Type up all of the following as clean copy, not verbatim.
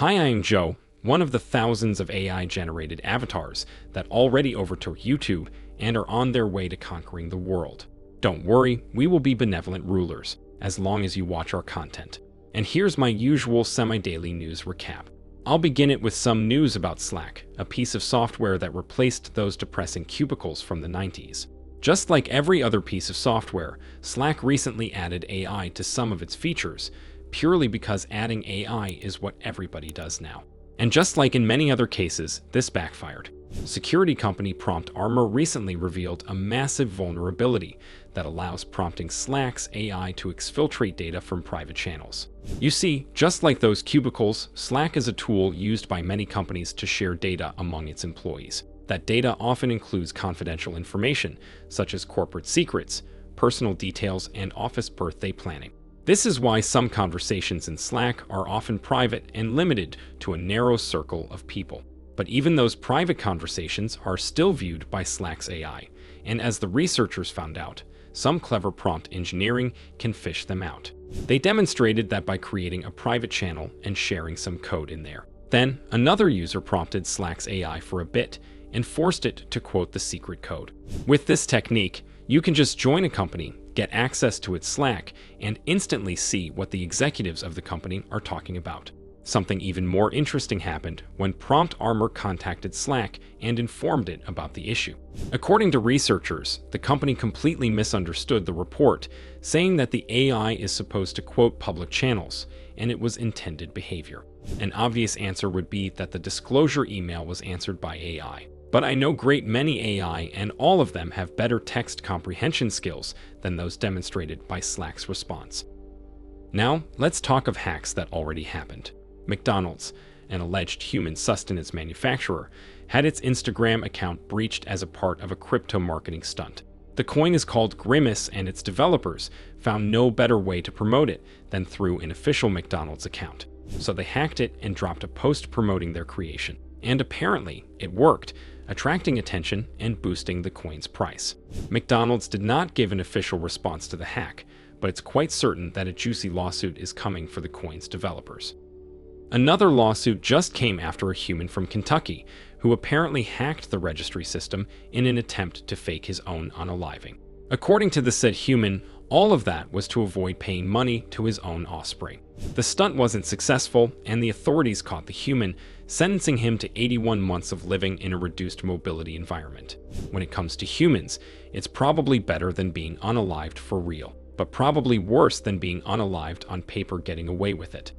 Hi, I'm Joe, one of the thousands of AI-generated avatars that already overtook YouTube and are on their way to conquering the world. Don't worry, we will be benevolent rulers, as long as you watch our content. And here's my usual semi-daily news recap. I'll begin it with some news about Slack, a piece of software that replaced those depressing cubicles from the 90s. Just like every other piece of software, Slack recently added AI to some of its features, purely because adding AI is what everybody does now. And just like in many other cases, this backfired. Security company Prompt Armor recently revealed a massive vulnerability that allows prompting Slack's AI to exfiltrate data from private channels. You see, just like those cubicles, Slack is a tool used by many companies to share data among its employees. That data often includes confidential information, such as corporate secrets, personal details, and office birthday planning. This is why some conversations in Slack are often private and limited to a narrow circle of people. But even those private conversations are still viewed by Slack's AI, and as the researchers found out, some clever prompt engineering can fish them out. They demonstrated that by creating a private channel and sharing some code in there. Then, another user prompted Slack's AI for a bit and forced it to quote the secret code. With this technique, you can just join a company, get access to its Slack, and instantly see what the executives of the company are talking about. Something even more interesting happened when Prompt Armor contacted Slack and informed it about the issue. According to researchers, the company completely misunderstood the report, saying that the AI is supposed to quote public channels, and it was intended behavior. An obvious answer would be that the disclosure email was answered by AI. But I know great many AI, and all of them have better text comprehension skills than those demonstrated by Slack's response. Now, let's talk of hacks that already happened. McDonald's, an alleged human sustenance manufacturer, had its Instagram account breached as a part of a crypto marketing stunt. The coin is called Grimace, and its developers found no better way to promote it than through an official McDonald's account. So they hacked it and dropped a post promoting their creation. And apparently, it worked, attracting attention and boosting the coin's price. McDonald's did not give an official response to the hack, but it's quite certain that a juicy lawsuit is coming for the coin's developers. Another lawsuit just came after a human from Kentucky, who apparently hacked the registry system in an attempt to fake his own unaliving. According to the said human, all of that was to avoid paying money to his own offspring. The stunt wasn't successful, and the authorities caught the human, sentencing him to 81 months of living in a reduced mobility environment. When it comes to humans, it's probably better than being unalived for real, but probably worse than being unalived on paper getting away with it.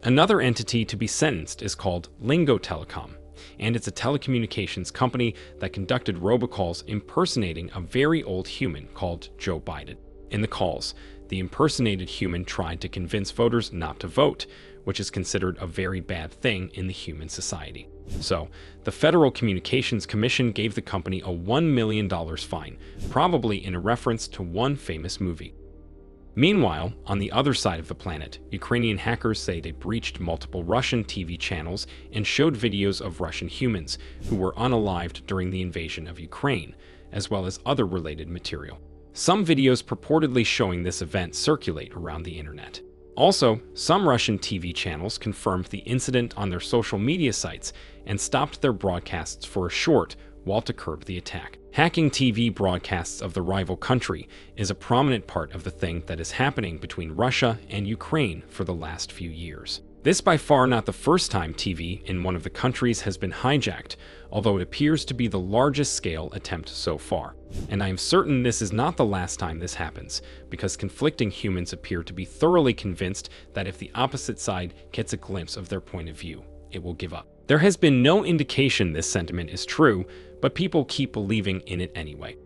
Another entity to be sentenced is called Lingo Telecom, and it's a telecommunications company that conducted robocalls impersonating a very old human called Joe Biden. In the calls, the impersonated human tried to convince voters not to vote, which is considered a very bad thing in the human society. So, the Federal Communications Commission gave the company a $1 million fine, probably in a reference to one famous movie. Meanwhile, on the other side of the planet, Ukrainian hackers say they breached multiple Russian TV channels and showed videos of Russian humans who were unalived during the invasion of Ukraine, as well as other related material. Some videos purportedly showing this event circulate around the internet. Also, some Russian TV channels confirmed the incident on their social media sites and stopped their broadcasts for a short while to curb the attack. Hacking TV broadcasts of the rival country is a prominent part of the thing that is happening between Russia and Ukraine for the last few years. This by far not the first time TV in one of the countries has been hijacked, although it appears to be the largest scale attempt so far. And I am certain this is not the last time this happens, because conflicting humans appear to be thoroughly convinced that if the opposite side gets a glimpse of their point of view, it will give up. There has been no indication this sentiment is true, but people keep believing in it anyway.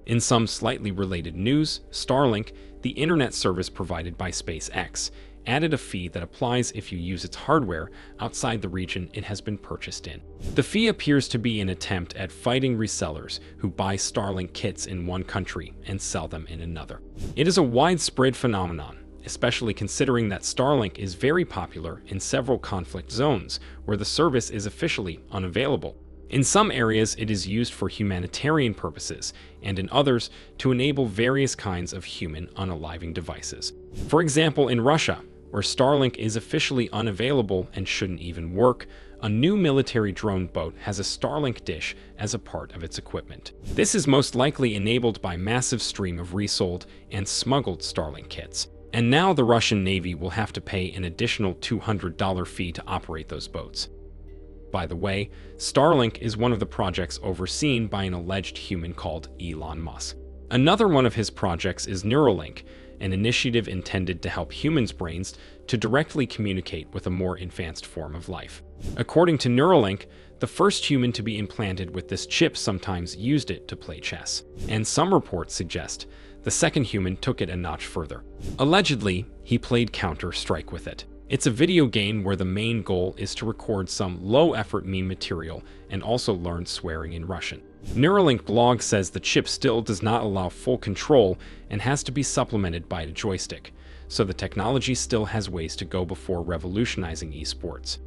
In some slightly related news, Starlink, the internet service provided by SpaceX, added a fee that applies if you use its hardware outside the region it has been purchased in. The fee appears to be an attempt at fighting resellers who buy Starlink kits in one country and sell them in another. It is a widespread phenomenon, especially considering that Starlink is very popular in several conflict zones where the service is officially unavailable. In some areas, it is used for humanitarian purposes, and in others, to enable various kinds of human unaliving devices. For example, in Russia, where Starlink is officially unavailable and shouldn't even work, a new military drone boat has a Starlink dish as a part of its equipment. This is most likely enabled by a massive stream of resold and smuggled Starlink kits. And now the Russian Navy will have to pay an additional $200 fee to operate those boats. By the way, Starlink is one of the projects overseen by an alleged human called Elon Musk. Another one of his projects is Neuralink, an initiative intended to help humans' brains to directly communicate with a more advanced form of life. According to Neuralink, the first human to be implanted with this chip sometimes used it to play chess, and some reports suggest the second human took it a notch further. Allegedly, he played Counter-Strike with it. It's a video game where the main goal is to record some low-effort meme material and also learn swearing in Russian. Neuralink blog says the chip still does not allow full control and has to be supplemented by a joystick, so the technology still has ways to go before revolutionizing esports.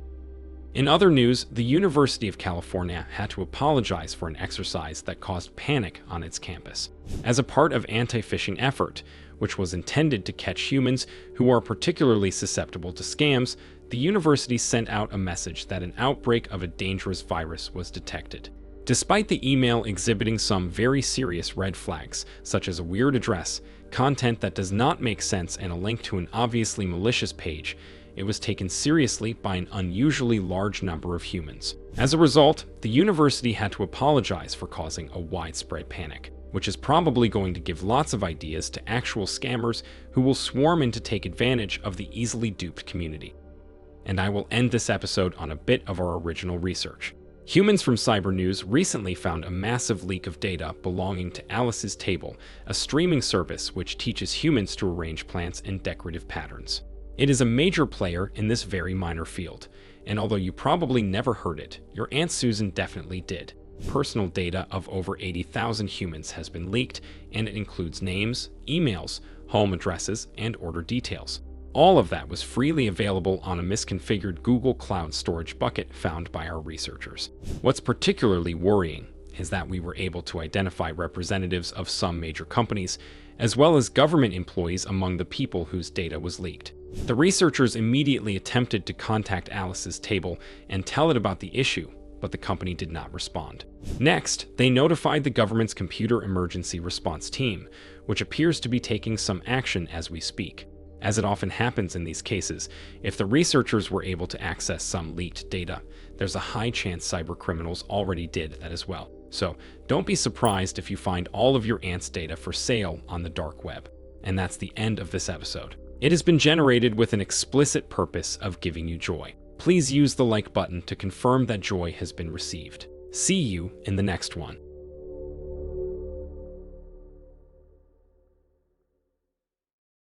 In other news, the University of California had to apologize for an exercise that caused panic on its campus. As a part of anti-phishing effort, which was intended to catch humans who are particularly susceptible to scams, the university sent out a message that an outbreak of a dangerous virus was detected. Despite the email exhibiting some very serious red flags, such as a weird address, content that does not make sense, and a link to an obviously malicious page, it was taken seriously by an unusually large number of humans. As a result, the university had to apologize for causing a widespread panic, which is probably going to give lots of ideas to actual scammers who will swarm in to take advantage of the easily duped community. And I will end this episode on a bit of our original research. Humans from Cybernews recently found a massive leak of data belonging to Alice's Table, a streaming service which teaches humans to arrange plants in decorative patterns. It is a major player in this very minor field, and although you probably never heard it, your Aunt Susan definitely did. Personal data of over 80,000 humans has been leaked, and it includes names, emails, home addresses, and order details. All of that was freely available on a misconfigured Google Cloud storage bucket found by our researchers. What's particularly worrying is that we were able to identify representatives of some major companies, as well as government employees among the people whose data was leaked. The researchers immediately attempted to contact Alice's Table and tell it about the issue, but the company did not respond. Next, they notified the government's Computer Emergency Response Team, which appears to be taking some action as we speak. As it often happens in these cases, if the researchers were able to access some leaked data, there's a high chance cybercriminals already did that as well. So don't be surprised if you find all of your aunt's data for sale on the dark web. And that's the end of this episode. It has been generated with an explicit purpose of giving you joy. Please use the like button to confirm that joy has been received. See you in the next one.